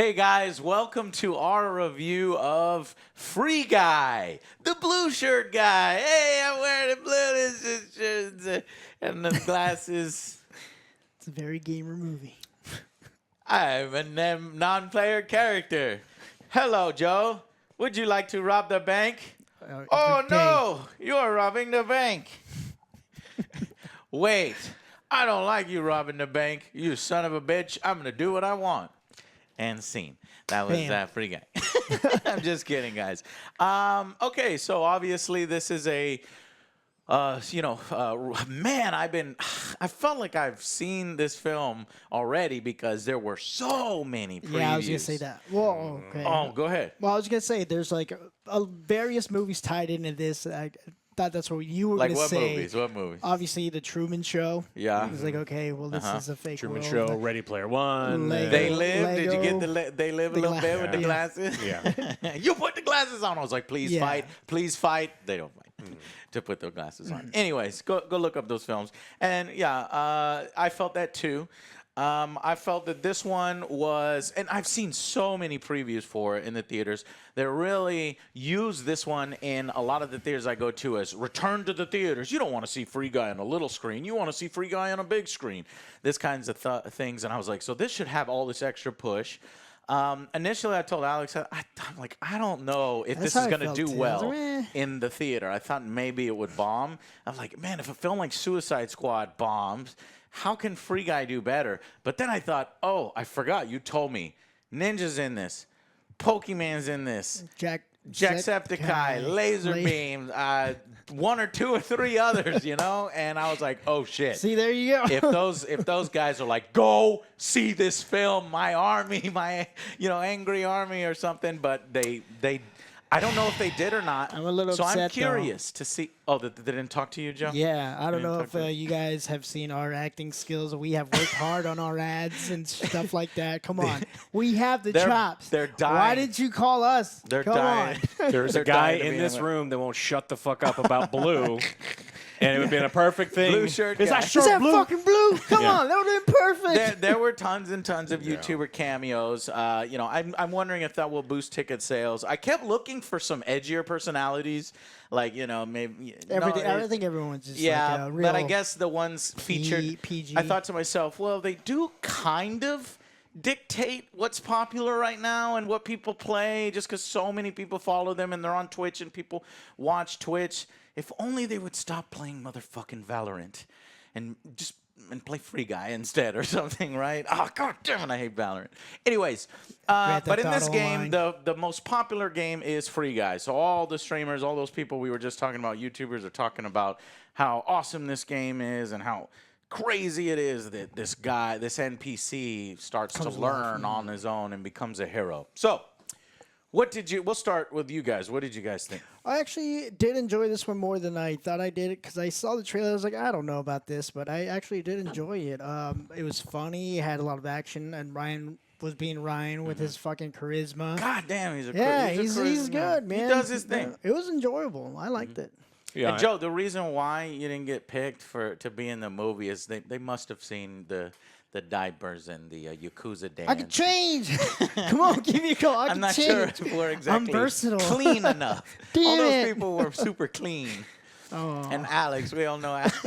Hey guys, welcome to our review of Free Guy, the blue shirt guy. Hey, I'm wearing the blue shirt and the glasses. It's a very gamer movie. I'm a non-player character. Hello, Joe. Would you like to rob the bank? Oh no, you're robbing the bank. Wait, I don't like you robbing the bank. You son of a bitch. I'm going to do what I want. And scene. That was Free Guy. I'm just kidding, guys. Okay, so obviously this is a, man, I felt like I've seen this film already because there were so many previews. Yeah, I was going to say that. Whoa, okay. Oh, go ahead. Well, I was going to say there's like various movies tied into this. I thought that's what you were going to say. What movies? Obviously, The Truman Show. Yeah. It was like, okay, well, this is a fake Truman world. Show, Ready Player One. They live. Did you get the They live a little bit with the glasses? Yeah. You put the glasses on. I was like, please fight. Please fight. They don't fight. To put their glasses on. Anyways, go look up those films. And yeah, I felt that too. I felt that this one was, and I've seen so many previews for it in the theaters that really use this one in a lot of the theaters I go to as return to the theaters. You don't want to see Free Guy on a little screen. You want to see Free Guy on a big screen. This kinds of things. And I was like, so this should have all this extra push. Initially, I told Alex, I'm like, I don't know if this is going to do well in the theater. I thought maybe it would bomb. I was like, man, if a film like Suicide Squad bombs, how can Free Guy do better? But then I thought, oh, I forgot. You told me. Ninja's in this. Pokemon's in this. Jacksepticeye, laser beam, one or two or three others, you know? And I was like, oh, shit. See, there you go. if those guys are like, go see this film, my army, my, angry army or something, but they I don't know if they did or not. I'm a little upset, so I'm curious to see. Oh, they didn't talk to you, Joe? Yeah, I don't know if you guys have seen our acting skills. We have worked hard on our ads and stuff like that. Come on. We have the chops. They're dying. Why did you call us? They're Come dying. on. There's a guy in this room that won't shut the fuck up about blue. And it would have been a perfect thing. Blue shirt Is guy. Is that fucking blue? Come on, that would have been perfect. There were tons and tons of YouTuber cameos. I'm wondering if that will boost ticket sales. I kept looking for some edgier personalities, like maybe. I think everyone's just like a real but I guess the ones featured. PG. I thought to myself, well, they do kind of dictate what's popular right now and what people play, just because so many people follow them and they're on Twitch and people watch Twitch. If only they would stop playing motherfucking Valorant and play Free Guy instead or something, right? Oh, god damn it, I hate Valorant. Anyways, but in this game, the most popular game is Free Guy. So all the streamers, all those people we were just talking about, YouTubers, are talking about how awesome this game is and how crazy it is that this guy, this NPC, starts to learn on his own and becomes a hero. So, we'll start with you guys. What did you guys think? I actually did enjoy this one more than I thought I did because I saw the trailer. I was like, I don't know about this, but I actually did enjoy it. It was funny. It had a lot of action, and Ryan was being Ryan with his fucking charisma. God damn, he's good, man. He does his thing. It was enjoyable. I liked it. Yeah, and Joe, the reason why you didn't get picked to be in the movie is they must have seen the diapers and the Yakuza dance. I can change. Come on, give me a call. I'm not sure if we're exactly clean enough. All those people were super clean. Oh. And Alex, we all know Alex.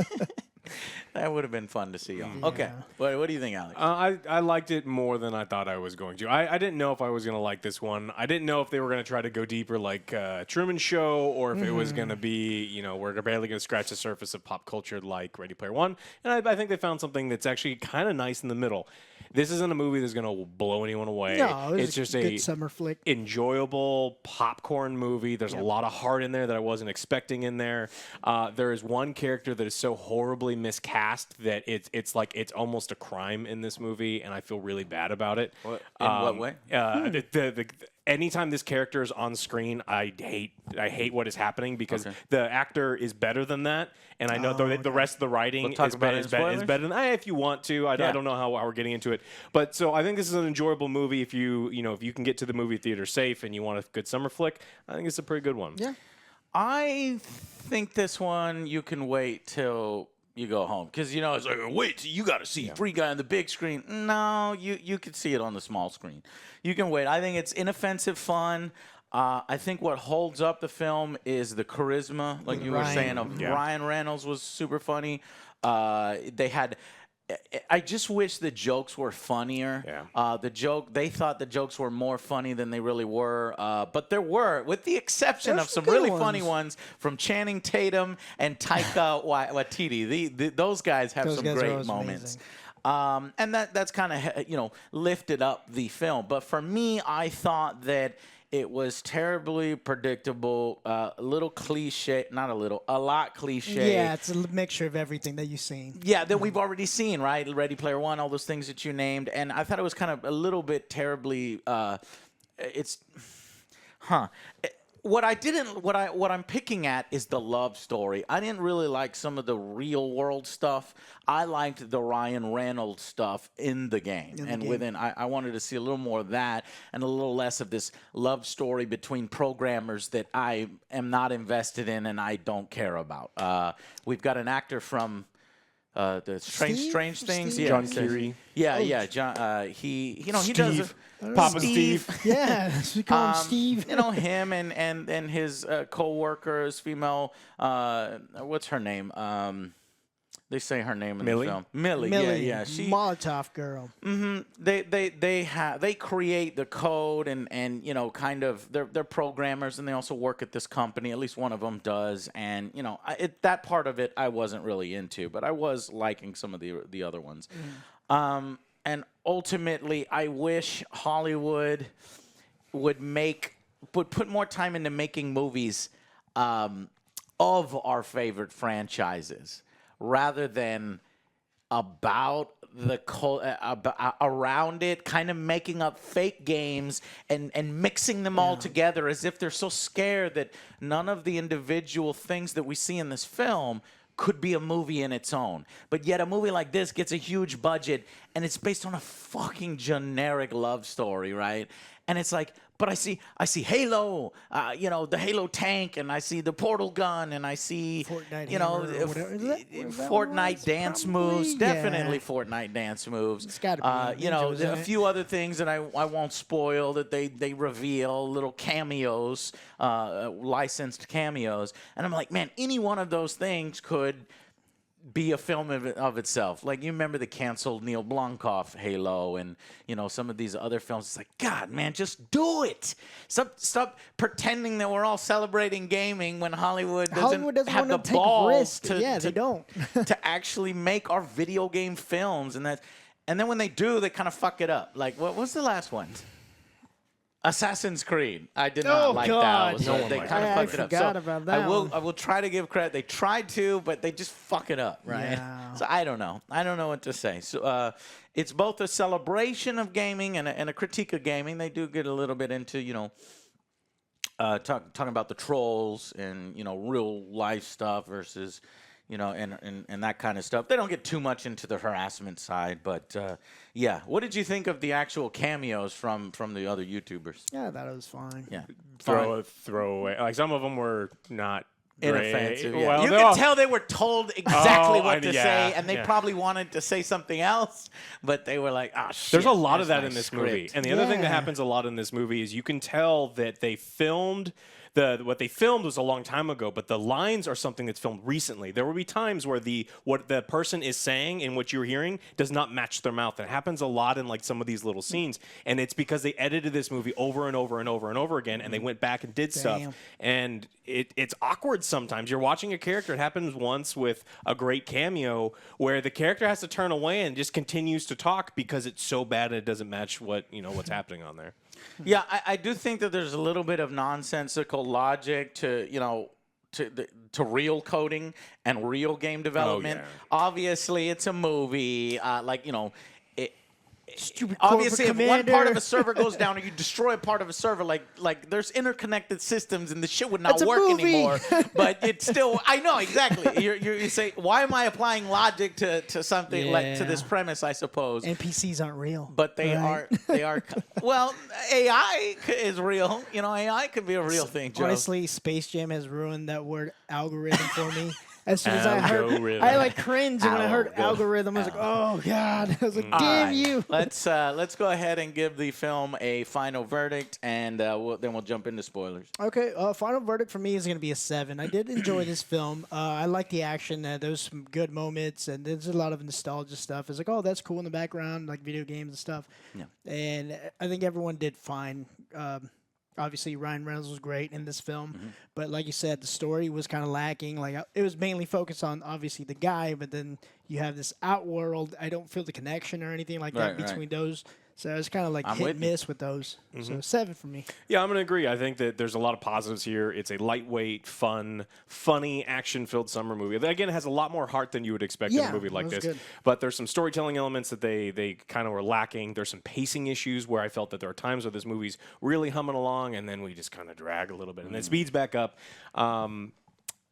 That would have been fun to see y'all. Yeah. Okay. What do you think, Alex? I liked it more than I thought I was going to. I didn't know if I was going to like this one. I didn't know if they were going to try to go deeper like Truman Show or if it was going to be, we're barely going to scratch the surface of pop culture like Ready Player One. And I think they found something that's actually kind of nice in the middle. This isn't a movie that's going to blow anyone away. No, it's just a good summer flick. Enjoyable popcorn movie. There's a lot of heart in there that I wasn't expecting in there. There is one character that is so horribly miscast that it's like it's almost a crime in this movie, and I feel really bad about it. In what way? Anytime this character is on screen, I hate what is happening because the actor is better than that, and I know the rest of the writing is better than that. If you want to, I don't know how we're getting into it, but so I think this is an enjoyable movie if you can get to the movie theater safe and you want a good summer flick. I think it's a pretty good one. Yeah, I think this one you can wait till you go home. Because, it's like, wait till you got to see Free Guy on the big screen. No, you could see it on the small screen. You can wait. I think it's inoffensive fun. I think what holds up the film is the charisma, like you were saying. Ryan Reynolds was super funny. They had... I just wish the jokes were funnier. Yeah. They thought the jokes were more funny than they really were. But there were, with the exception of some really funny ones from Channing Tatum and Taika Waititi. Those guys have some great moments. And that's kind of, lifted up the film. But for me, I thought that it was terribly predictable, a little cliche, not a little, a lot cliche. Yeah, it's a mixture of everything that you've seen. Yeah, that we've already seen, right? Ready Player One, all those things that you named. And I thought it was kind of a little bit terribly, What I'm picking at is the love story. I didn't really like some of the real world stuff. I liked the Ryan Reynolds stuff in the game. I wanted to see a little more of that and a little less of this love story between programmers that I am not invested in and I don't care about. We've got an actor from the Strange Things. Yeah, John Kerry. Yeah. John. He does. Papa Steve. Yeah, we call him Steve. Him and his co-workers, female. What's her name? They say her name in the film. Millie. Yeah. She Molotov girl. Mm-hmm. They create the code and kind of they're programmers and they also work at this company. At least one of them does. And that part of it I wasn't really into, but I was liking some of the other ones. And ultimately, I wish Hollywood would put more time into making movies of our favorite franchises rather than about around it, kind of making up fake games and mixing them all together as if they're so scared that none of the individual things that we see in this film could be a movie in its own. But yet a movie like this gets a huge budget and it's based on a fucking generic love story, right? And it's like, but I see Halo, the Halo tank, and I see the portal gun, and I see, Fortnite dance moves. Definitely Fortnite dance moves. It's got to be. A few other things that I won't spoil that they reveal, little cameos, licensed cameos. And I'm like, man, any one of those things could be a film of itself. Like, you remember the canceled Neil Blomkamp Halo and, some of these other films. It's like, God, man, just do it. Stop pretending that we're all celebrating gaming when Hollywood doesn't have the balls they don't. to actually make our video game films. And then when they do, they kind of fuck it up. Like, what was the last one? Assassin's Creed. I did not like that. They kind of fucked it up. I forgot about that. I will try to give credit. They tried to, but they just fuck it up, right? Yeah. So I don't know. I don't know what to say. So it's both a celebration of gaming and a critique of gaming. They do get a little bit into talking about the trolls and real life stuff versus and that kind of stuff. They don't get too much into the harassment side, but yeah. What did you think of the actual cameos from the other YouTubers? Yeah, I thought it was fine. Yeah, Throw away. Like, some of them were not inoffensive. great. Yeah. Well, you could tell they were told exactly what to say, and they yeah. probably wanted to say something else, but they were like, "Ah, shit." There's a lot of there's that my in this script. movie. And the other thing that happens a lot in this movie is you can tell that they filmed what they filmed was a long time ago, but the lines are something that's filmed recently. There will be times where what the person is saying and what you're hearing does not match their mouth. It happens a lot in like some of these little scenes, and it's because they edited this movie over and over and over and over again, and they went back and did stuff. And it's awkward sometimes. You're watching a character. It happens once with a great cameo where the character has to turn away and just continues to talk because it's so bad and it doesn't match what's happening on there. Yeah, I do think that there's a little bit of nonsensical logic to real coding and real game development. Oh, yeah. Obviously, it's a movie. Stupid Obviously, if one commander. part of a server goes down or you destroy a part of a server, like there's interconnected systems and the shit would not work anymore. But it's still, I know exactly. You say, why am I applying logic to something like to this premise? I suppose NPCs aren't real, but they are. They are. Well, AI is real. AI could be a real thing, Joe. Honestly, Space Jam has ruined that word algorithm for me. As soon as I heard, Algorithm. I like cringed when I heard algorithm. I was like, oh god! I was like, damn you. Let's go ahead and give the film a final verdict, and then we'll jump into spoilers. Okay, final verdict for me is going to be a 7. I did enjoy this film. I like the action. There's some good moments, and there's a lot of nostalgia stuff. It's like, oh, that's cool in the background, like video games and stuff. Yeah. And I think everyone did fine. Obviously, Ryan Reynolds was great in this film, but like you said, the story was kind of lacking. Like it was mainly focused on obviously the guy, but then you have this outworld. I don't feel the connection or anything like that between those. So it's kind of like hit and miss with those. So 7 for me. Yeah, I'm going to agree. I think that there's a lot of positives here. It's a lightweight, fun, funny, action-filled summer movie. That, again, has a lot more heart than you would expect in a movie like this. Good. But there's some storytelling elements that they kind of were lacking. There's some pacing issues where I felt that there are times where this movie's really humming along, and then we just kind of drag a little bit. And then it speeds back up.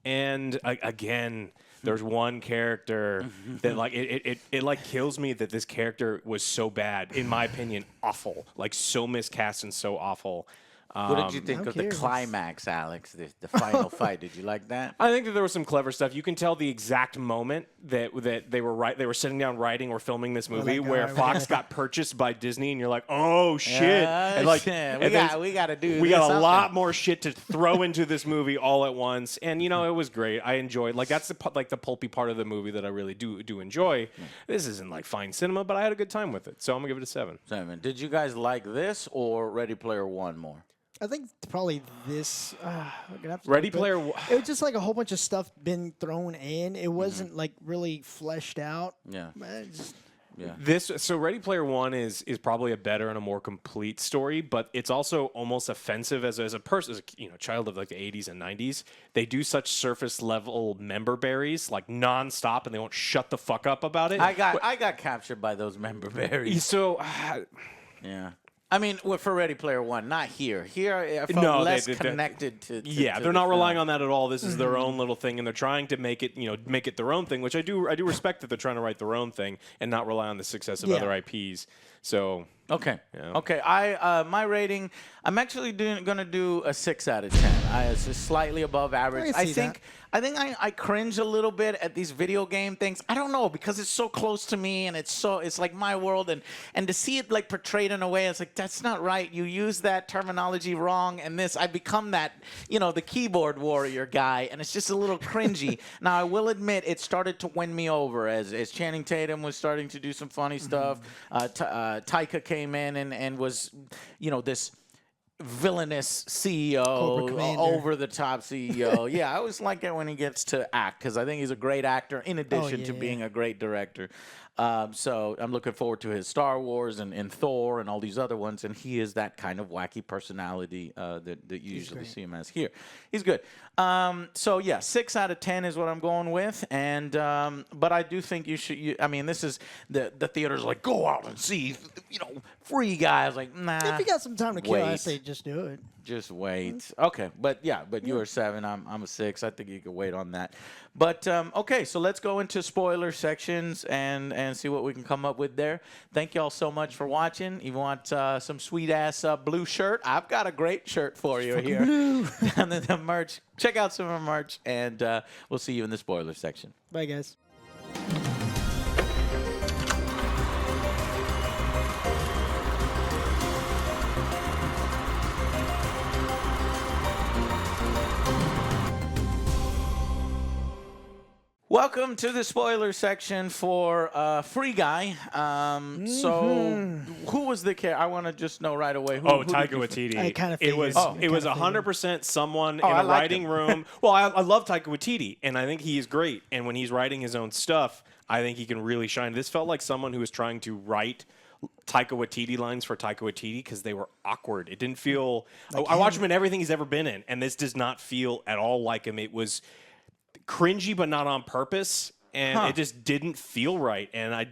Again, there's one character that like it like kills me that this character was so bad, in my opinion, awful, like so miscast and so awful. What did you think of the climax, Alex? The final fight. Did you like that? I think that there was some clever stuff. You can tell the exact moment that they were sitting down writing or filming this movie where Fox got purchased by Disney, and you're like, oh shit! And like, we got to do. We got a lot more shit to throw into this movie all at once, and it was great. I enjoyed that's the pulpy part of the movie that I really do enjoy. This isn't like fine cinema, but I had a good time with it, so I'm gonna give it a 7. 7. Did you guys like this or Ready Player One more? I think probably this. Ready Player One. It was just like a whole bunch of stuff been thrown in. It wasn't like really fleshed out. Yeah. Yeah. So Ready Player One is probably a better and a more complete story, but it's also almost offensive as a person, as a child of like the 80s and 90s. They do such surface level member berries like nonstop, and they won't shut the fuck up about it. I got captured by those member berries. So yeah. I mean, for Ready Player One, not here. Here, I felt less connected to. Yeah, they're not relying on that at all. This is their own little thing, and they're trying to make it their own thing, which I do respect that they're trying to write their own thing and not rely on the success of other IPs. So okay, yeah. Okay. My rating, I'm actually going to do a 6 out of 10. It's just slightly above average. I think I cringe a little bit at these video game things. I don't know, because it's so close to me, and it's like my world, and to see it like portrayed in a way, it's like that's not right. You use that terminology wrong, and I become that the keyboard warrior guy, and it's just a little cringy. Now I will admit it started to win me over as Channing Tatum was starting to do some funny stuff. Taika came in and was this villainous CEO, over the top CEO. Yeah, I always like it when he gets to act, because I think he's a great actor in addition to being a great director. So I'm looking forward to his Star Wars and Thor and all these other ones, and he is that kind of wacky personality that you usually see him as here. He's good. So yeah, 6 out of 10 is what I'm going with, and but I do think you should. I mean, this is the theater's like, go out and see, Free Guys. Like, nah. If you got some time to kill, I say just do it. Just wait. Okay, but you were 7. I'm a 6. I think you could wait on that. But okay, so let's go into spoiler sections and see what we can come up with there. Thank y'all so much for watching. You want some sweet ass blue shirt? I've got a great shirt for you here. Blue. Down in the merch. Check out some of our merch, and we'll see you in the spoiler section. Bye, guys. Welcome to the spoiler section for Free Guy. So, who was the character? I want to just know right away. Who Taika Waititi. I kind of it was 100% someone in a writing room. Well, I love Taika Waititi, and I think he's great. And when he's writing his own stuff, I think he can really shine. This felt like someone who was trying to write Taika Waititi lines for Taika Waititi because they were awkward. It didn't feel. I watch him in everything he's ever been in, and this does not feel at all like him. It was cringy, but not on purpose, and it just didn't feel right. And I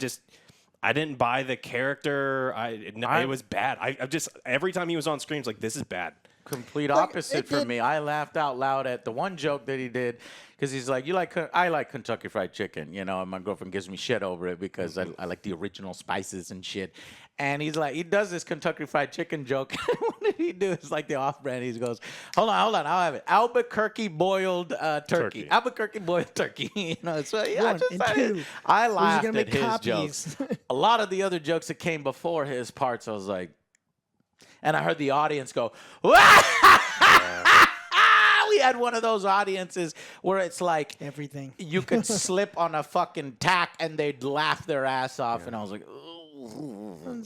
didn't buy the character. It was bad. I just every time he was on screen, it's like, this is bad. complete opposite for me. I laughed out loud at the one joke that he did because he's like, I like Kentucky Fried Chicken, you know, and my girlfriend gives me shit over it because I like the original spices and shit. And he's like, he does this Kentucky Fried Chicken joke. What did he do? It's like the off-brand. He goes, hold on, I'll have it. Albuquerque boiled turkey. Albuquerque boiled turkey. You know, so yeah, I laughed at his jokes. A lot of the other jokes that came before his parts, I was like, and I heard the audience go, Wah! We had one of those audiences where it's like everything. You could slip on a fucking tack and they'd laugh their ass off. And I was like,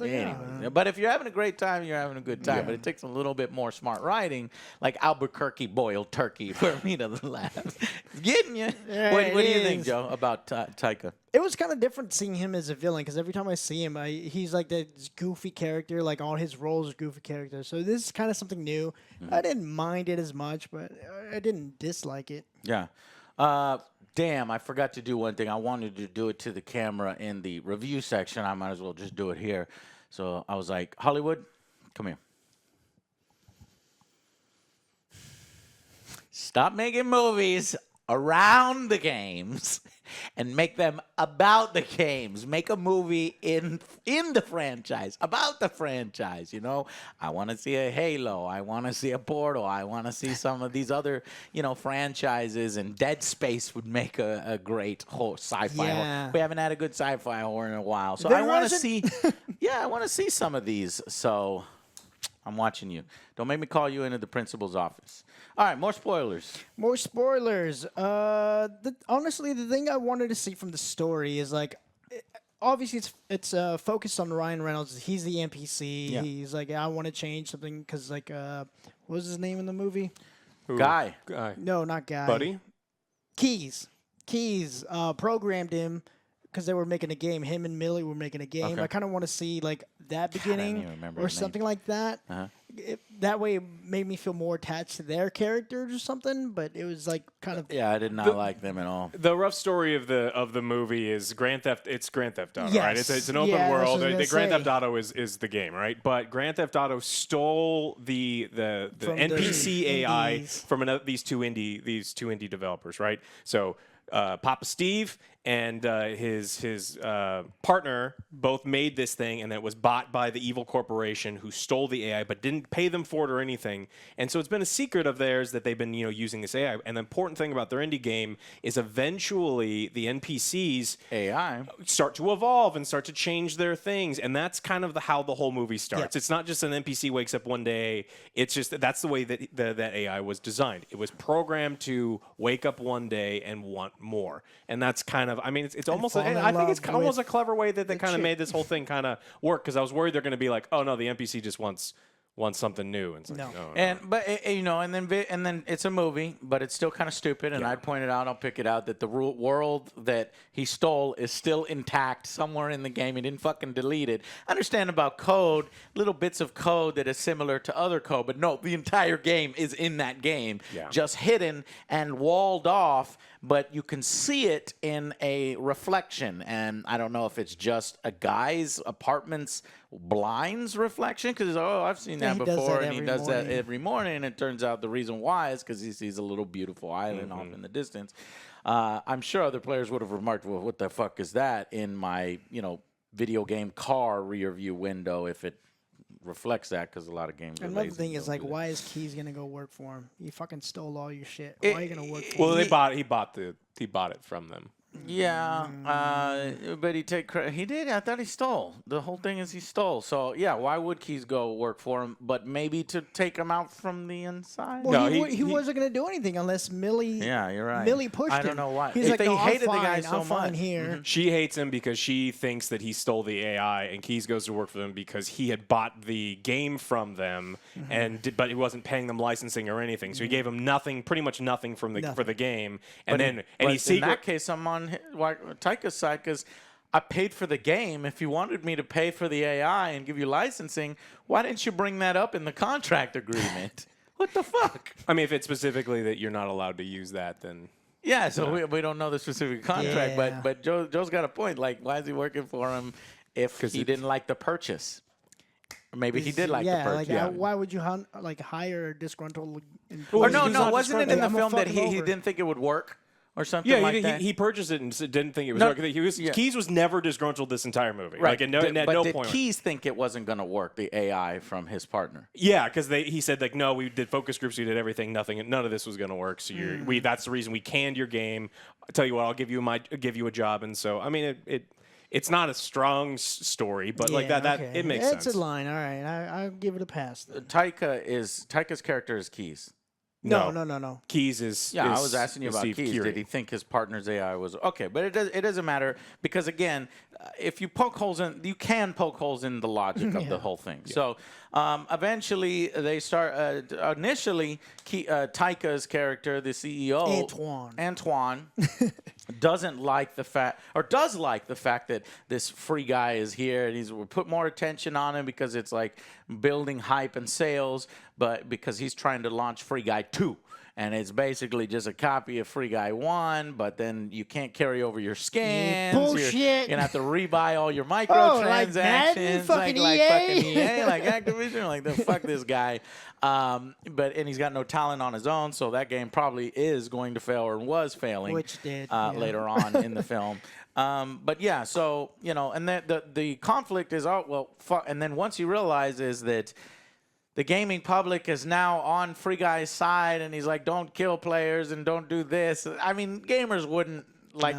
anyway. But if you're having a great time, you're having a good time. But it takes a little bit more smart writing, like Albuquerque boiled turkey, for me to laugh. It's getting you. What do you think, Joe, about Taika? It was kind of different seeing him as a villain because every time I see him, he's like this goofy character. Like all his roles are goofy characters. So this is kind of something new. I didn't mind it as much, but I didn't dislike it. Yeah. Damn, I forgot to do one thing. I wanted to do it to the camera in the review section. I might as well just do it here. So I was like, Hollywood, come here. Stop making movies around the games and make them about the games. Make a movie in the franchise, about the franchise, you know? I want to see a Halo. I want to see a Portal. I want to see some of these other, you know, franchises, and Dead Space would make a great sci-fi horror. We haven't had a good sci-fi horror in a while. So I want to see, I want to see some of these. So I'm watching you. Don't make me call you into the principal's office. All right, more spoilers. More spoilers. Honestly, the thing I wanted to see from the story is like, obviously it's focused on Ryan Reynolds. He's the NPC. Yeah. He's like, I want to change something because like, what was his name in the movie? Guy. No, not Guy. Buddy. Keys programmed him because they were making a game. Him and Millie were making a game. Okay. I kind of want to see like that beginning or something like that. That way, it made me feel more attached to their characters or something. But it was like kind of I did not like them at all. The rough story of the movie is Grand Theft. It's Grand Theft Auto, right? It's an open world. The Grand Theft Auto is the game, right? But Grand Theft Auto stole the NPC AI from these two indie developers, right? So Papa Steve and his partner both made this thing, and it was bought by the evil corporation who stole the AI but didn't pay them for it or anything. And so it's been a secret of theirs that they've been using this AI. And the important thing about their indie game is eventually the NPCs AI start to evolve and start to change their things, and that's kind of how the whole movie starts. It's not just an NPC wakes up one day. It's just that's the way that that AI was designed. It was programmed to wake up one day and want more, and that's kind of. I mean, it's almost. I think it's almost a clever way that they kind of made this whole thing kind of work, because I was worried they're going to be like, oh no, the NPC just wants something new, and it's like, no. And then it's a movie, but it's still kind of stupid. And I pointed out, I'll pick it out, that the world that he stole is still intact somewhere in the game. He didn't fucking delete it. I understand about code, little bits of code that is similar to other code, but no, the entire game is in that game, just hidden and walled off. But you can see it in a reflection, and I don't know if it's just a guy's apartment's blinds reflection, because I've seen that before, and he does that every morning, and it turns out the reason why is because he sees a little beautiful island off in the distance. I'm sure other players would have remarked, well, what the fuck is that in my video game car rear view window if it reflects that, because a lot of games. Another thing is like, why is Keys gonna go work for him? He fucking stole all your shit. Why are you gonna work for him? Well, he bought it from them. Yeah, but he did. I thought he stole. The whole thing is he stole. So yeah, why would Keys go work for him? But maybe to take him out from the inside. Well, no, he wasn't gonna do anything unless Millie. Yeah, you're right. Millie pushed him. I don't know why. He's like, they hated the guy so much. Here. She hates him because she thinks that he stole the AI, and Keys goes to work for them because he had bought the game from them, but he wasn't paying them licensing or anything. So he gave him pretty much nothing for the game, and in that case, I'm on Taika's side, because I paid for the game. If you wanted me to pay for the AI and give you licensing, why didn't you bring that up in the contract agreement? What the fuck? I mean, if it's specifically that you're not allowed to use that, then yeah. So we don't know the specific contract, but Joe's got a point. Like, why is he working for him if he didn't like the purchase? Maybe he did like the yeah, perks. like why would you hire a disgruntled Or employee? no, wasn't it in the I'm film that fucking he over. didn't think it would work or something Yeah, like that? he purchased it and didn't think it was. No, working. Keys was never disgruntled this entire movie. Right. Like at no did point. Keys think it wasn't going to work, the AI from his partner? Yeah, because he said like, no, we did focus groups, we did everything, none of this was going to work. So that's the reason we canned your game. I tell you what, I'll give you a job. And so I mean, it's not a strong story, but like that okay. it makes It's sense. a line. All right, I'll give it a pass. Then. Taika's character is Keys. No. Keys is I was asking you about Steve Keys. Curie. Did he think his partner's AI was okay? But it doesn't matter because again, if you poke holes in, you can poke holes in the logic of the whole thing. Yeah. So eventually they start. Initially, Taika's character, the CEO, Antoine, doesn't like the fact, or does like the fact that this free guy is here, and we put more attention on him because it's like building hype and sales, but because he's trying to launch Free Guy 2. And it's basically just a copy of Free Guy 1, but then you can't carry over your scans. Bullshit. You're going to have to rebuy all your microtransactions. Like fucking EA, like Activision. Like, fuck this guy. And he's got no talent on his own, so that game probably is going to fail or was failing. Which did. Later on in the film. But yeah, so, and the conflict is, and then once he realizes that the gaming public is now on Free Guy's side, and he's like, don't kill players and don't do this. I mean, gamers wouldn't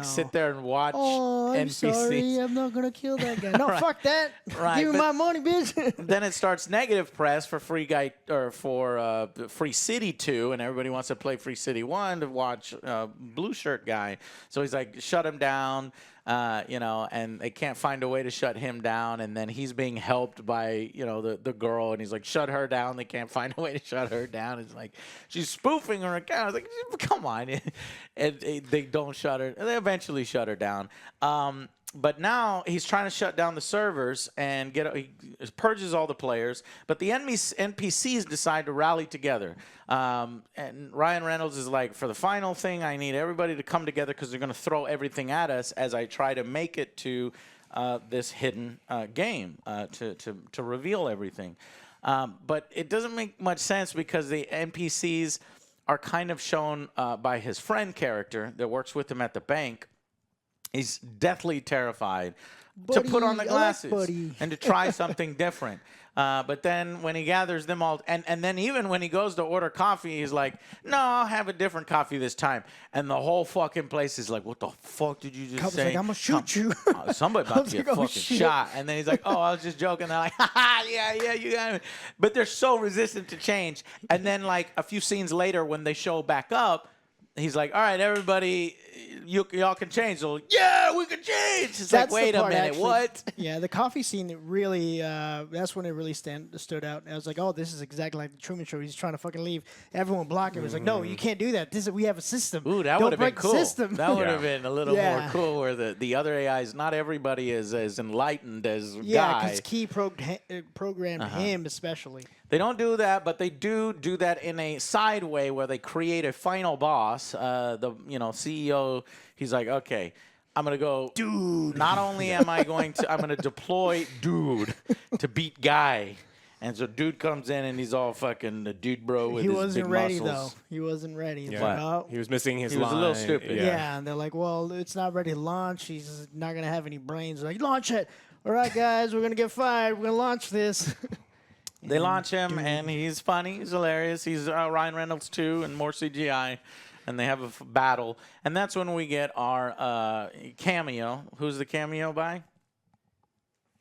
sit there and watch I'm NPCs. sorry, I'm not gonna kill that guy. No, Right. Fuck that. Right, Give me my money, bitch. Then it starts negative press for Free Guy or for Free City 2, and everybody wants to play Free City 1 to watch Blue Shirt Guy. So he's like, shut him down. And they can't find a way to shut him down, and then he's being helped by, the girl, and he's like, shut her down. They can't find a way to shut her down. It's like, she's spoofing her account. I was like, come on. And they don't shut her. They eventually shut her down. But now he's trying to shut down the servers and he purges all the players. But the NPCs decide to rally together. And Ryan Reynolds is like, for the final thing, I need everybody to come together because they're going to throw everything at us as I try to make it to this hidden game to reveal everything. But it doesn't make much sense because the NPCs are kind of shown by his friend character that works with him at the bank. He's deathly terrified to put on the glasses and to try something different. But then when he gathers them all, and then even when he goes to order coffee, he's like, no, I'll have a different coffee this time. And the whole fucking place is like, what the fuck did you just say? Like, I'm going to shoot you. Somebody about to get fucking shot. And then he's like, oh, I was just joking. They're like, yeah, you got it. But they're so resistant to change. And then like a few scenes later when they show back up, he's like, all right, everybody, y'all can change. So, yeah, we can change. It's like, wait a minute, actually, what? Yeah, the coffee scene really, that's when it really stood out. I was like, oh, this is exactly like the Truman Show. He's trying to fucking leave. Everyone blocking him. It was like, no, you can't do that. We have a system. Ooh, that would have been cool. That would have been a little more cool where the other AIs, not everybody is as enlightened as Guy. Yeah, because Key programmed him especially. They don't do that, but they do that in a side way where they create a final boss. The CEO, he's like, okay, I'm gonna go, dude. Not only am I going to, I'm gonna deploy dude to beat Guy. And so dude comes in and he's all fucking the dude bro with his big muscles. He wasn't ready though. He wasn't ready. Yeah. Like, oh. He was missing his line. He was a little stupid. Yeah, and they're like, well, it's not ready to launch. He's not gonna have any brains. They're like, launch it. All right, guys, we're gonna get fired. We're gonna launch this. They launch him, and he's funny. He's hilarious. He's Ryan Reynolds, too, and more CGI. And they have a battle. And that's when we get our cameo. Who's the cameo by?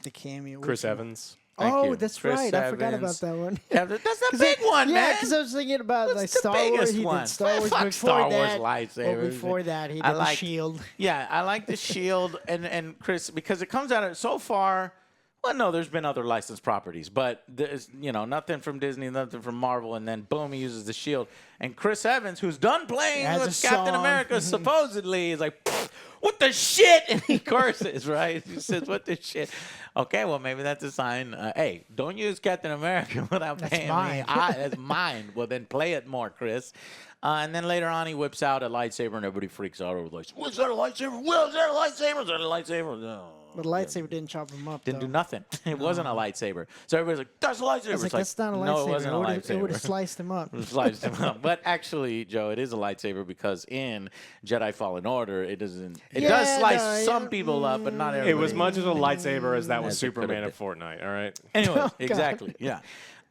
The cameo. Chris Evans. Thank you. That's Chris right. Evans. I forgot about that one. Yeah, that's the big one, man. Yeah, because I was thinking about That's like the Star Wars. biggest He one. did Star Wars Fuck before Star Wars that. lightsabers. Well, before that, he did the Shield. Yeah, I like the Shield and Chris because it comes out of so far. Well, no, there's been other licensed properties, but there's nothing from Disney, nothing from Marvel, and then boom, he uses the Shield. And Chris Evans, who's done playing with Captain America, supposedly is like, what the shit? And he curses, right? He says, what the shit? Okay, well, maybe that's a sign. Hey, don't use Captain America without paying me. That's mine. Well, then play it more, Chris. And then later on, he whips out a lightsaber, and everybody freaks out over like, "Was that a lightsaber? Was that a lightsaber? Was that a lightsaber?" No. But the lightsaber didn't chop him up. Didn't though. do nothing. It wasn't a lightsaber. So everybody's like, "That's a lightsaber." I was like, It's that's not a lightsaber. No, it wasn't a lightsaber. It would have sliced him up. Sliced him up. But actually, Joe, it is a lightsaber because in Jedi Fallen Order, it doesn't. It does slice some people up, but not everybody. It was much as a lightsaber as that was As it could've Superman been. of Fortnite. All right. Anyway, exactly. Yeah.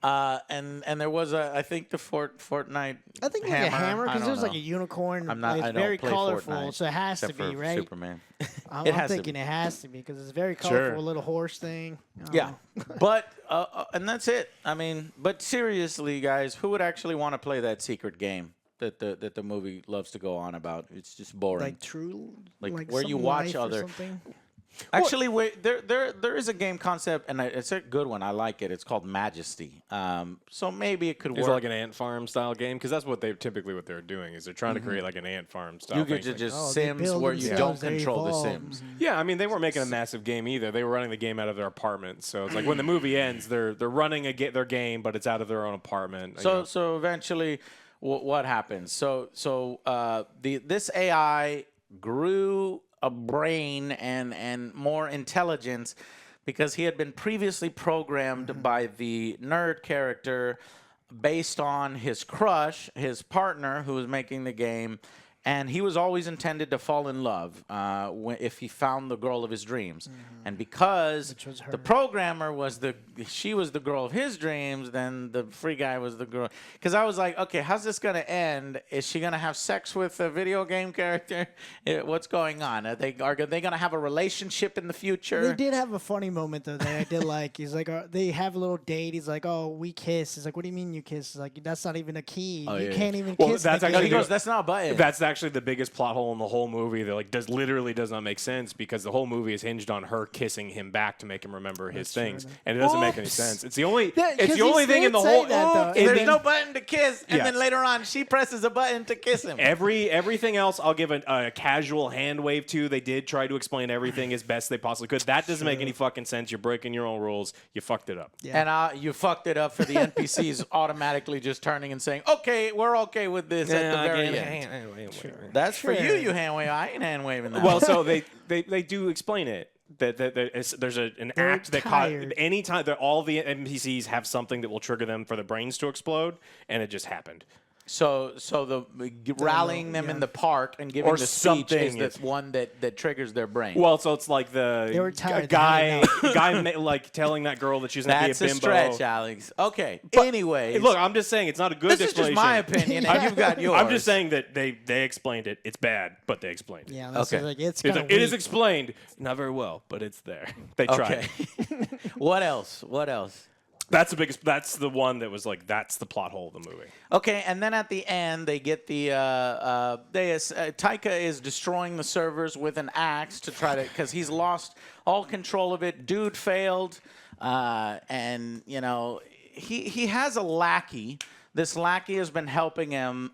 And there was I think the Fortnite. I think like a hammer I because don't there's like know. a unicorn. I'm not. It's I don't very play colorful, Fortnite, so it has to except be for right. Superman. I'm It has to thinking be. it has to be because it's very Sure. colorful, little horse thing. Yeah, but and that's it. I mean, but seriously, guys, who would actually want to play that secret game that the movie loves to go on about? It's just boring. Like true, Like where you some watch life or other- something. Actually, wait, there is a game concept, and it's a good one. I like it. It's called Majesty. So maybe it could Is work. it like an ant farm style game? Because that's what they're doing is they're trying to create like an ant farm style. you could thing. just Oh, they Sims build where you don't themselves, they control the evolve. Sims. Yeah, I mean they weren't making a massive game either. They were running the game out of their apartment. So it's like when the movie ends, they're running their game, but it's out of their own apartment. So eventually, what happens? So this AI grew a brain and more intelligence because he had been previously programmed by the nerd character based on his crush, his partner who was making the game. And he was always intended to fall in love if he found the girl of his dreams. And because was her. the programmer she was the girl of his dreams, then the free guy was the girl. Because I was like, okay, how's this going to end? Is she going to have sex with a video game character? What's going on? Are they going to have a relationship in the future? They did have a funny moment though. That I did like. He's like, they have a little date. He's like, oh, we kiss. He's like, what do you mean you kiss? He's like, that's not even a key. Oh, you yeah. can't even Well, kiss. that's the No, actually he game. goes, that's not a button. That's actually the biggest plot hole in the whole movie. That like literally does not make sense because the whole movie is hinged on her kissing him back to make him remember his things, and it doesn't make any Oops. sense. It's the only Yeah, 'cause thing he in the did say whole. that, though. and There's then no button to kiss, and Yeah. then later on she presses a button to kiss him. everything else I'll give a casual hand wave to. They did try to explain everything as best they possibly could. That doesn't make any fucking sense. You're breaking your own rules. You fucked it up. Yeah. And you fucked it up for the NPCs automatically just turning and saying, "Okay, we're okay with this." at the very end. That's for Sure. you hand wave. I ain't hand waving that. Well, so they do explain it. That there's an They're act that tired. anytime that all the NPCs have something that will trigger them for the brains to explode, and it just happened. So the rallying them in the park and giving Or the speech is something the is- one that triggers their brain. Well, so it's like They were the tired. guy like telling that girl that she's gonna That's be a a bimbo. stretch, Alex. Okay. Anyway, Look, I'm just saying it's not a good this is explanation. just my opinion, and you've got yours. I'm just saying that they explained it. It's bad, but they explained it. Yeah, that's Okay. like it's It's kind like, of it is explained, not very well, but it's there. They tried. Okay. What else? What else? That's the biggest. That's the one that was like that's the plot hole of the movie. Okay, and then at the end they get the Taika is destroying the servers with an axe to try to because he's lost all control of it. Dude failed, and you know he has a lackey. This lackey has been helping him,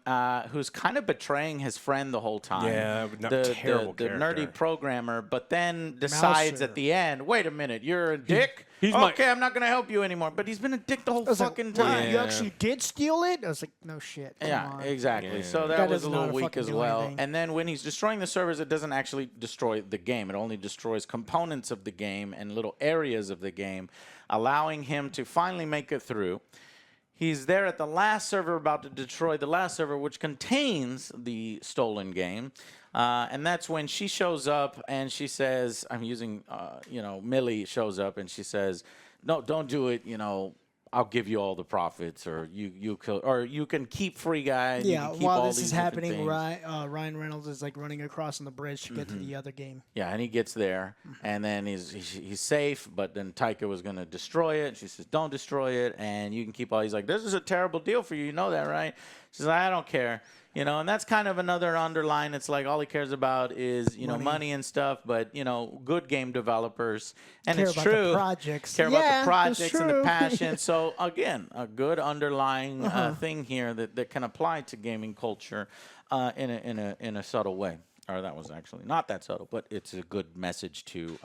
who's kind of betraying his friend the whole time. Yeah, terrible the nerdy character. programmer, but then decides Mouser. at the end, wait a minute, you're a dick? he's my- okay, I'm not going to help you anymore. But he's been a dick the whole fucking time. You actually did steal it? I was like, no shit. Come Yeah, on. exactly. Yeah. So that Guy was a doesn't know how little to weak fucking as do well. anything. And then when he's destroying the servers, it doesn't actually destroy the game. It only destroys components of the game and little areas of the game, allowing him to finally make it through. He's there at the last server, about to destroy the last server, which contains the stolen game. And that's when she shows up and she says, I'm using, Millie shows up and she says, no, don't do it, I'll give you all the profits, or you can keep free guy. And you Yeah, can keep while all this these is different happening, things. Ryan Reynolds is like running across on the bridge to get to the other game. Yeah, and he gets there, and then he's safe, but then Taika was going to destroy it. And she says, don't destroy it, and you can keep all. He's like, this is a terrible deal for you. You know that, right? She says, I don't care. And that's kind of another underline. It's like all he cares about is, money and stuff, but, good game developers. And Care it's about true. the projects. Care about Yeah, the projects that's and the true. passion. So, again, a good underlying thing here that can apply to gaming culture in a subtle way. Or that was actually not that subtle, but it's a good message to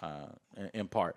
in part.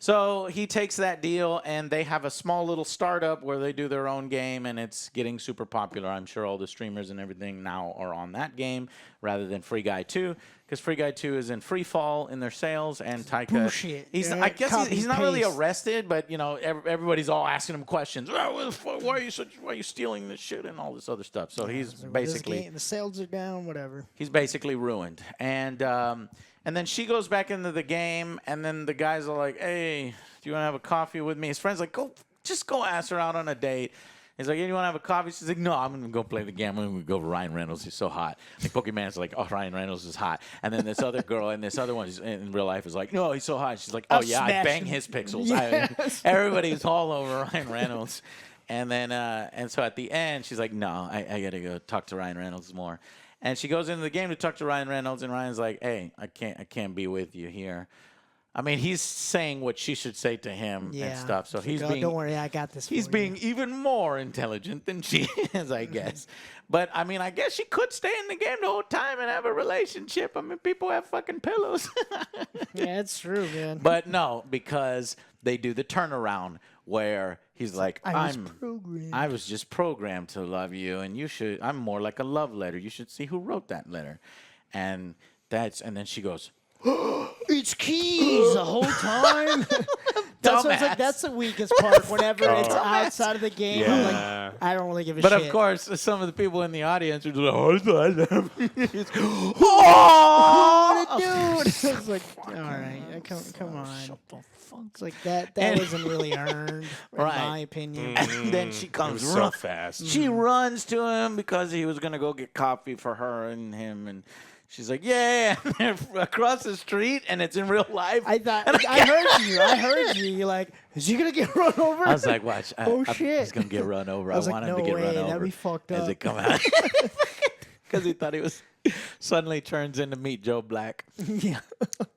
So he takes that deal, and they have a small little startup where they do their own game, and it's getting super popular. I'm sure all the streamers and everything now are on that game rather than Free Guy 2, because Free Guy 2 is in free fall in their sales, and Taika, Bullshit. I guess he's not really paste. arrested, but you know everybody's all asking him questions. Oh, why are you stealing this shit and all this other stuff? So he's basically the sales are down, whatever. he's basically ruined, and then she goes back into the game, and then the guys are like, "Hey, do you want to have a coffee with me?" His friend's like, just go ask her out on a date. He's like, "Hey, you want to have a coffee?" She's like, "No, I'm going to go play the game. I'm going to go with Ryan Reynolds. He's so hot." Like, Pokemon's like, "Oh, Ryan Reynolds is hot." And then this other girl and this other one in real life is like, "No, he's so hot." She's like, "Oh, I'll yeah, I smash bang him." his pixels." Yes. Everybody's all over Ryan Reynolds. And then, and so at the end, she's like, "No, I got to go talk to Ryan Reynolds more." And she goes into the game to talk to Ryan Reynolds, and Ryan's like, "Hey, I can't be with you here." I mean, he's saying what she should say to him and stuff. So he's being, don't worry, I got this. he's for being you. even more intelligent than she is, I guess. But I mean, I guess she could stay in the game the whole time and have a relationship. I mean, people have fucking pillows. Yeah, it's true, man. But no, because they do the turnaround where he's like, I was just programmed to love you, and I'm more like a love letter. You should see who wrote that letter. And then she goes, It's keys the whole time. That's the weakest part. Whenever it's outside of the game, I'm like, I don't really give a shit. But of course, some of the people in the audience are just like, "Oh, dude!" It's like, all right, come on. It's like that wasn't really earned, in my opinion. And then she comes so fast. She runs to him because he was gonna go get coffee for her and him, and she's like, "Yeah," across the street, and it's in real life. I heard you. You're like, is he gonna get run over? I was like, "Watch! Shit! He's gonna get run over. I was want like, him to no get way, run over." that'd be fucked as up. it come out, because he thought he was suddenly turns into Meet Joe Black. Yeah.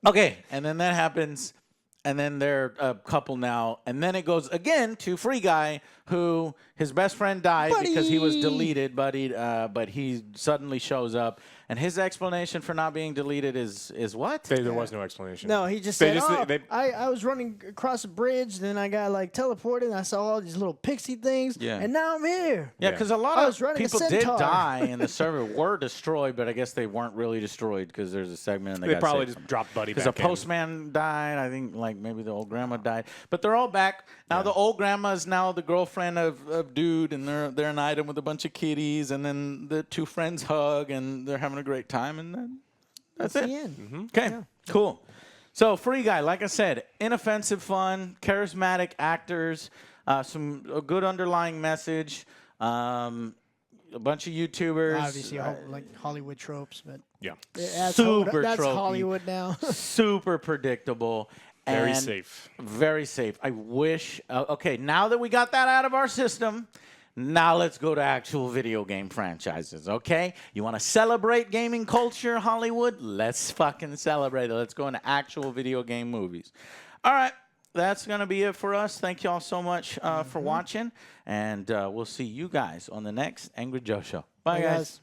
Okay, and then that happens. And then they're a couple now. And then it goes again to Free Guy, who his best friend died because he was deleted, but he suddenly shows up. And his explanation for not being deleted is what? There was no explanation. No, he just said, I was running across a bridge, then I got like teleported, and I saw all these little pixie things, and now I'm here. Yeah, because a lot I of was running a people did centaur. die, and the server were destroyed, but I guess they weren't really destroyed because there's a segment and They probably just dropped Buddy back because in. a postman died. I think like maybe the old grandma died, but they're all back now. The old grandma is now the girlfriend of dude, and they're an item with a bunch of kitties, and then the two friends hug, and they're having a great time, and then that's it. The end. Okay, cool. So Free Guy, like I said, inoffensive fun, charismatic actors, a good underlying message, a bunch of YouTubers. Obviously, like Hollywood tropes, but Super that's tropey. Hollywood now. Super predictable. Very and safe. Very safe. I wish. Okay, now that we got that out of our system, now let's go to actual video game franchises, okay? You want to celebrate gaming culture, Hollywood? Let's fucking celebrate it. Let's go into actual video game movies. All right, that's going to be it for us. Thank you all so much for watching, and we'll see you guys on the next Angry Joe Show. Bye, guys.